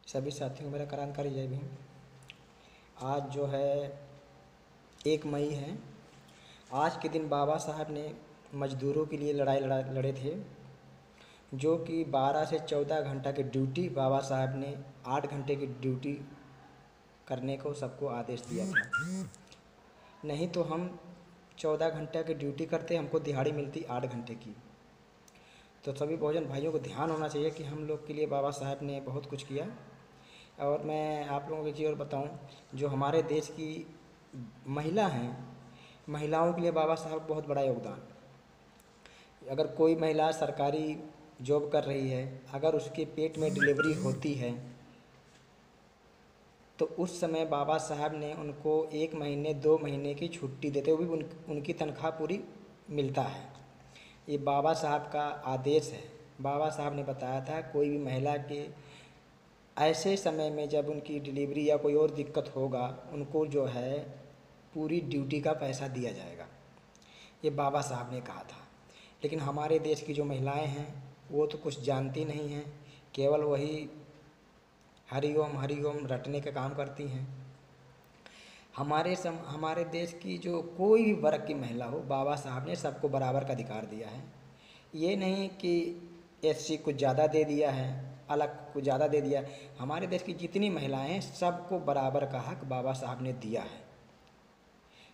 सभी साथियों को मेरा क्रांतिकारी जय भीम। आज जो है 1 मई है। आज के दिन बाबा साहब ने मज़दूरों के लिए लड़े थे, जो कि 12 से 14 घंटा की ड्यूटी बाबा साहब ने 8 घंटे की ड्यूटी करने को सबको आदेश दिया था। नहीं तो हम 14 घंटे की ड्यूटी करते, हमको दिहाड़ी मिलती 8 घंटे की। तो सभी बहुजन भाइयों को ध्यान होना चाहिए कि हम लोग के लिए बाबा साहब ने बहुत कुछ किया। और मैं आप लोगों को एक चीज़ और बताऊं, जो हमारे देश की महिला हैं, महिलाओं के लिए बाबा साहब बहुत बड़ा योगदान। अगर कोई महिला सरकारी जॉब कर रही है, अगर उसके पेट में डिलीवरी होती है तो उस समय बाबा साहब ने उनको 1 महीने 2 महीने की छुट्टी देते हुए भी उनकी तनख्वाह पूरी मिलता है। ये बाबा साहब का आदेश है। बाबा साहब ने बताया था कोई भी महिला के ऐसे समय में जब उनकी डिलीवरी या कोई और दिक्कत होगा, उनको जो है पूरी ड्यूटी का पैसा दिया जाएगा। ये बाबा साहब ने कहा था। लेकिन हमारे देश की जो महिलाएं हैं वो तो कुछ जानती नहीं हैं, केवल वही हरि ओम रटने का काम करती हैं। हमारे देश की जो कोई भी वर्ग की महिला हो, बाबा साहब ने सबको बराबर का अधिकार दिया है। ये नहीं कि एससी को ज़्यादा दे दिया है, अलग को ज़्यादा दे दिया। हमारे देश की जितनी महिलाएं हैं सबको बराबर का हक बाबा साहब ने दिया है।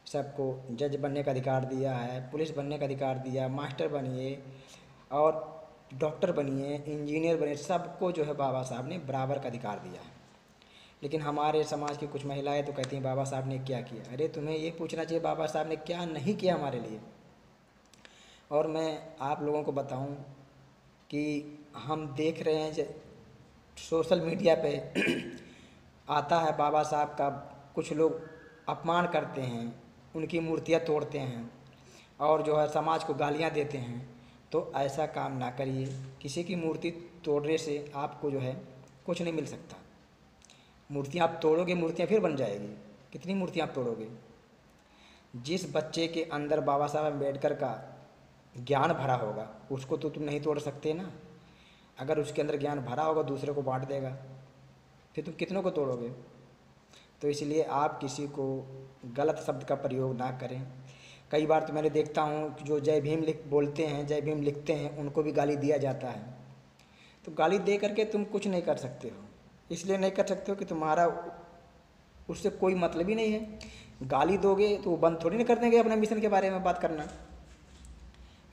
सबको जज बनने का अधिकार दिया है, पुलिस बनने का अधिकार दिया, मास्टर बनिए और डॉक्टर बनिए, इंजीनियर बनिए, सबको जो है बाबा साहब ने बराबर का अधिकार दिया है। लेकिन हमारे समाज की कुछ महिलाएं तो कहती हैं बाबा साहब ने क्या किया। अरे तुम्हें ये पूछना चाहिए बाबा साहब ने क्या नहीं किया हमारे लिए। और मैं आप लोगों को बताऊं कि हम देख रहे हैं सोशल मीडिया पे आता है बाबा साहब का, कुछ लोग अपमान करते हैं, उनकी मूर्तियां तोड़ते हैं और जो है समाज को गालियां देते हैं। तो ऐसा काम ना करिए। किसी की मूर्ति तोड़ने से आपको जो है कुछ नहीं मिल सकता। मूर्तियां आप तोड़ोगे, मूर्तियां फिर बन जाएगी। कितनी मूर्तियां आप तोड़ोगे। जिस बच्चे के अंदर बाबा साहब अम्बेडकर का ज्ञान भरा होगा उसको तो तुम नहीं तोड़ सकते ना। अगर उसके अंदर ज्ञान भरा होगा दूसरे को बांट देगा, फिर तुम कितनों को तोड़ोगे। तो इसलिए आप किसी को गलत शब्द का प्रयोग ना करें। कई बार तो मैंने देखता हूँ जो जय भीम बोलते हैं, जय भीम लिखते हैं, उनको भी गाली दिया जाता है। तो गाली दे करके तुम कुछ नहीं कर सकते हो। इसलिए नहीं कर सकते हो कि तुम्हारा उससे कोई मतलब ही नहीं है। गाली दोगे तो वो बंद थोड़ी ना कर देंगे अपने मिशन के बारे में बात करना।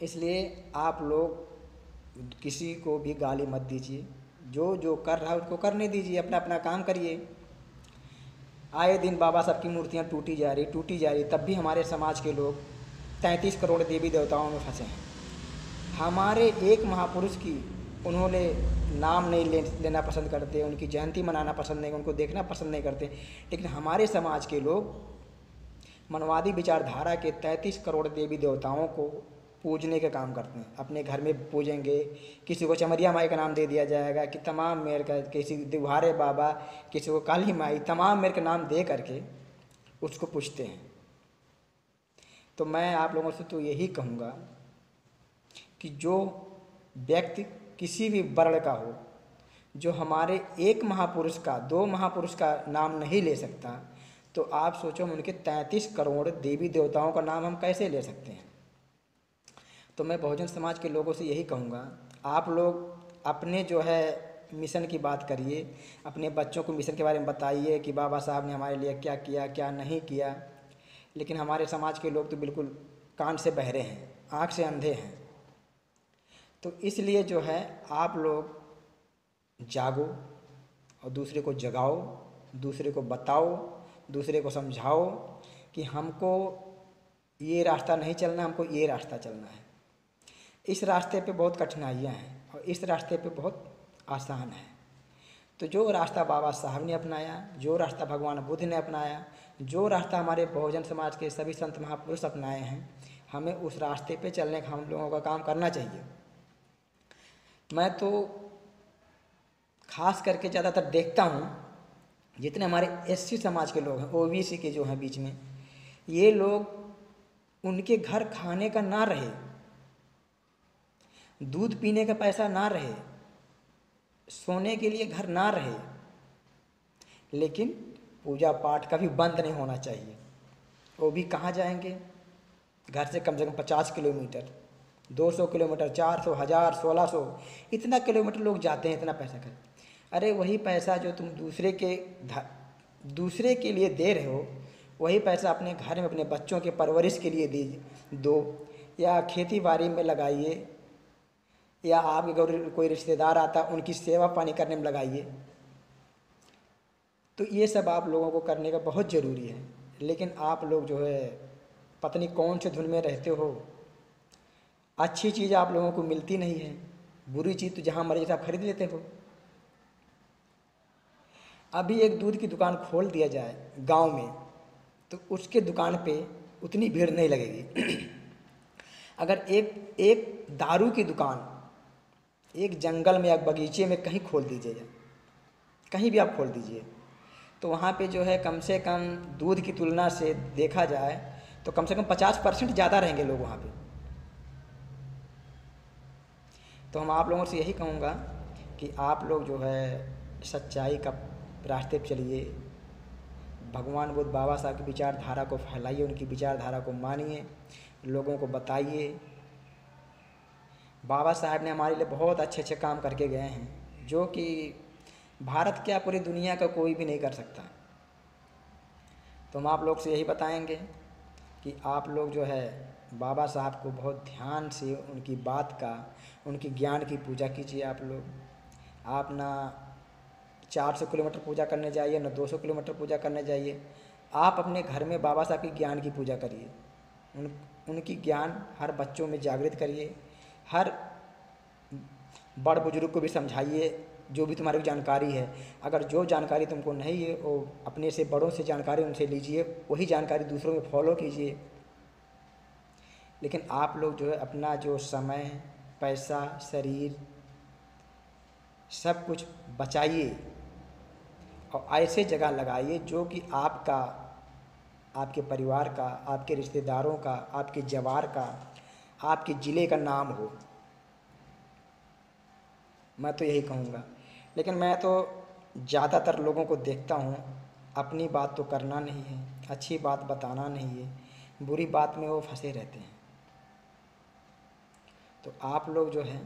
इसलिए आप लोग किसी को भी गाली मत दीजिए। जो जो कर रहा है उसको करने दीजिए, अपना अपना काम करिए। आए दिन बाबा साहब की मूर्तियाँ टूटी जा रही, तब भी हमारे समाज के लोग 33 करोड़ देवी देवताओं में फंसे हैं। हमारे एक महापुरुष की उन्होंने नाम नहीं लेना पसंद करते, उनकी जयंती मनाना पसंद नहीं, उनको देखना पसंद नहीं करते। लेकिन हमारे समाज के लोग मनवादी विचारधारा के 33 करोड़ देवी देवताओं को पूजने का काम करते हैं। अपने घर में पूजेंगे, किसी को चमरिया माई का नाम दे दिया जाएगा कि तमाम मेर का, किसी दिवारे बाबा, किसी को काली माई, तमाम मेर का नाम दे करके उसको पूछते हैं। तो मैं आप लोगों से तो यही कहूँगा कि जो व्यक्ति किसी भी वर्ण का हो, जो हमारे एक महापुरुष का, 2 महापुरुष का नाम नहीं ले सकता, तो आप सोचो उनके 33 करोड़ देवी देवताओं का नाम हम कैसे ले सकते हैं। तो मैं बहुजन समाज के लोगों से यही कहूँगा, आप लोग अपने जो है मिशन की बात करिए, अपने बच्चों को मिशन के बारे में बताइए कि बाबा साहब ने हमारे लिए क्या किया, क्या नहीं किया। लेकिन हमारे समाज के लोग तो बिल्कुल कान से बहरे हैं, आँख से अंधे हैं। तो इसलिए जो है आप लोग जागो और दूसरे को जगाओ, दूसरे को बताओ, दूसरे को समझाओ कि हमको ये रास्ता नहीं चलना, हमको ये रास्ता चलना है। इस रास्ते पे बहुत कठिनाइयाँ हैं और इस रास्ते पे बहुत आसान है। तो जो रास्ता बाबा साहब ने अपनाया, जो रास्ता भगवान बुद्ध ने अपनाया, जो रास्ता हमारे बहुजन समाज के सभी संत महापुरुष अपनाए हैं, हमें उस रास्ते पे चलने का हम लोगों का काम करना चाहिए। मैं तो खास करके ज़्यादातर देखता हूँ जितने हमारे एससी समाज के लोग हैं, ओबीसी के जो हैं बीच में, ये लोग उनके घर खाने का ना रहे, दूध पीने का पैसा ना रहे, सोने के लिए घर ना रहे, लेकिन पूजा पाठ कभी बंद नहीं होना चाहिए। वो भी कहाँ जाएंगे? घर से कम 50 किलोमीटर, 200 किलोमीटर, 400, 1000, 1600, इतना किलोमीटर लोग जाते हैं, इतना पैसा कर। अरे वही पैसा जो तुम दूसरे के लिए दे रहे हो, वही पैसा अपने घर में अपने बच्चों के परवरिश के लिए दो, या खेती बाड़ी में लगाइए, या आपके घर कोई रिश्तेदार आता उनकी सेवा पानी करने में लगाइए। तो ये सब आप लोगों को करने का बहुत ज़रूरी है। लेकिन आप लोग जो है पता नहीं कौन से धुन में रहते हो। अच्छी चीज़ आप लोगों को मिलती नहीं है, बुरी चीज़ तो जहाँ मर्जी आप खरीद लेते हो। अभी एक दूध की दुकान खोल दिया जाए गांव में, तो उसके दुकान पे उतनी भीड़ नहीं लगेगी। अगर एक एक दारू की दुकान एक जंगल में या बगीचे में कहीं खोल दीजिए, कहीं भी आप खोल दीजिए, तो वहाँ पे जो है कम से कम दूध की तुलना से देखा जाए तो कम से कम 50% ज़्यादा रहेंगे लोग वहाँ पे। तो हम आप लोगों से यही कहूँगा कि आप लोग जो है सच्चाई का रास्ते पर चलिए, भगवान बुद्ध बाबा साहब की विचारधारा को फैलाइए, उनकी विचारधारा को मानिए, लोगों को बताइए। बाबा साहब ने हमारे लिए बहुत अच्छे अच्छे काम करके गए हैं, जो कि भारत क्या पूरी दुनिया का कोई भी नहीं कर सकता। तो हम आप लोग से यही बताएंगे कि आप लोग जो है बाबा साहब को बहुत ध्यान से उनकी बात का, उनकी ज्ञान की पूजा कीजिए। आप ना 400 किलोमीटर पूजा करने जाइए, ना 200 किलोमीटर पूजा करने जाइए। आप अपने घर में बाबा साहब की ज्ञान की पूजा करिए, उनकी ज्ञान हर बच्चों में जागृत करिए, हर बड़ बुजुर्ग को भी समझाइए जो भी तुम्हारी जानकारी है। अगर जो जानकारी तुमको नहीं है वो अपने से बड़ों से जानकारी उनसे लीजिए, वही जानकारी दूसरों में फॉलो कीजिए। लेकिन आप लोग जो है अपना जो समय, पैसा, शरीर सब कुछ बचाइए और ऐसे जगह लगाइए जो कि आपका, आपके परिवार का, आपके रिश्तेदारों का, आपके जवार का, आपके ज़िले का नाम हो। मैं तो यही कहूँगा। लेकिन मैं तो ज़्यादातर लोगों को देखता हूँ, अपनी बात तो करना नहीं है, अच्छी बात बताना नहीं है, बुरी बात में वो फंसे रहते हैं। तो आप लोग जो है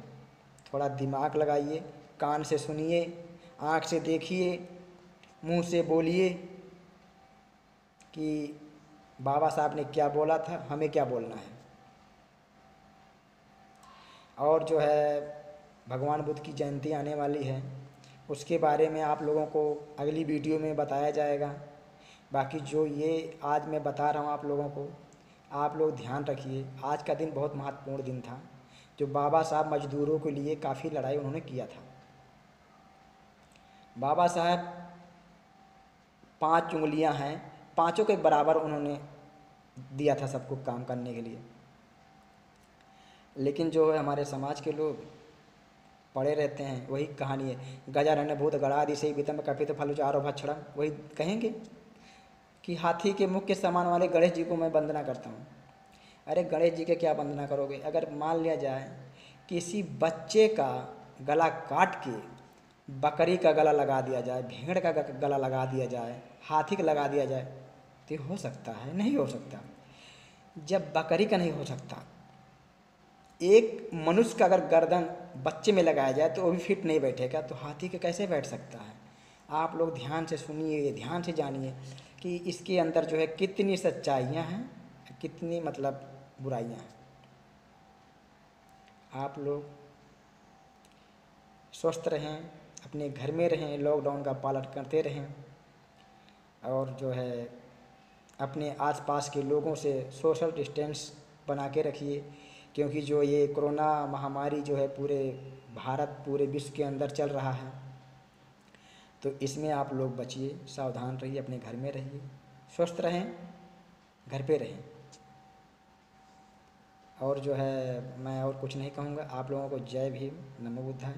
थोड़ा दिमाग लगाइए, कान से सुनिए, आँख से देखिए, मुंह से बोलिए कि बाबा साहब ने क्या बोला था, हमें क्या बोलना है। और जो है भगवान बुद्ध की जयंती आने वाली है, उसके बारे में आप लोगों को अगली वीडियो में बताया जाएगा। बाकी जो ये आज मैं बता रहा हूँ आप लोगों को, आप लोग ध्यान रखिए। आज का दिन बहुत महत्वपूर्ण दिन था, जो बाबा साहब मजदूरों के लिए काफ़ी लड़ाई उन्होंने किया था। बाबा साहब 5 उंगलियां हैं, पांचों के बराबर उन्होंने दिया था सबको काम करने के लिए। लेकिन जो है हमारे समाज के लोग पड़े रहते हैं, वही कहानी है, गजानन भूत गणाधि से वितम कपित फलुचारो भक्षणम। वही कहेंगे कि हाथी के मुख के समान वाले गणेश जी को मैं वंदना करता हूँ। अरे गणेश जी के क्या वंदना करोगे? अगर मान लिया जाए किसी बच्चे का गला काट के बकरी का गला लगा दिया जाए, भेड़ का गला लगा दिया जाए, हाथी का लगा दिया जाए, तो हो सकता है? नहीं हो सकता। जब बकरी का नहीं हो सकता, एक मनुष्य का अगर गर्दन बच्चे में लगाया जाए तो वो भी फिट नहीं बैठेगा, तो हाथी का कैसे बैठ सकता है? आप लोग ध्यान से सुनिए, ध्यान से जानिए कि इसके अंदर जो है कितनी सच्चाइयाँ हैं, कितनी मतलब बुराइयाँ हैं। आप लोग स्वस्थ रहें, अपने घर में रहें, लॉकडाउन का पालन करते रहें, और जो है अपने आसपास के लोगों से सोशल डिस्टेंस बना के रखिए। क्योंकि जो ये कोरोना महामारी जो है पूरे भारत, पूरे विश्व के अंदर चल रहा है, तो इसमें आप लोग बचिए, सावधान रहिए, अपने घर में रहिए, स्वस्थ रहें, घर पे रहें। और जो है मैं और कुछ नहीं कहूँगा। आप लोगों को जय भीम, नमो बुद्धाय।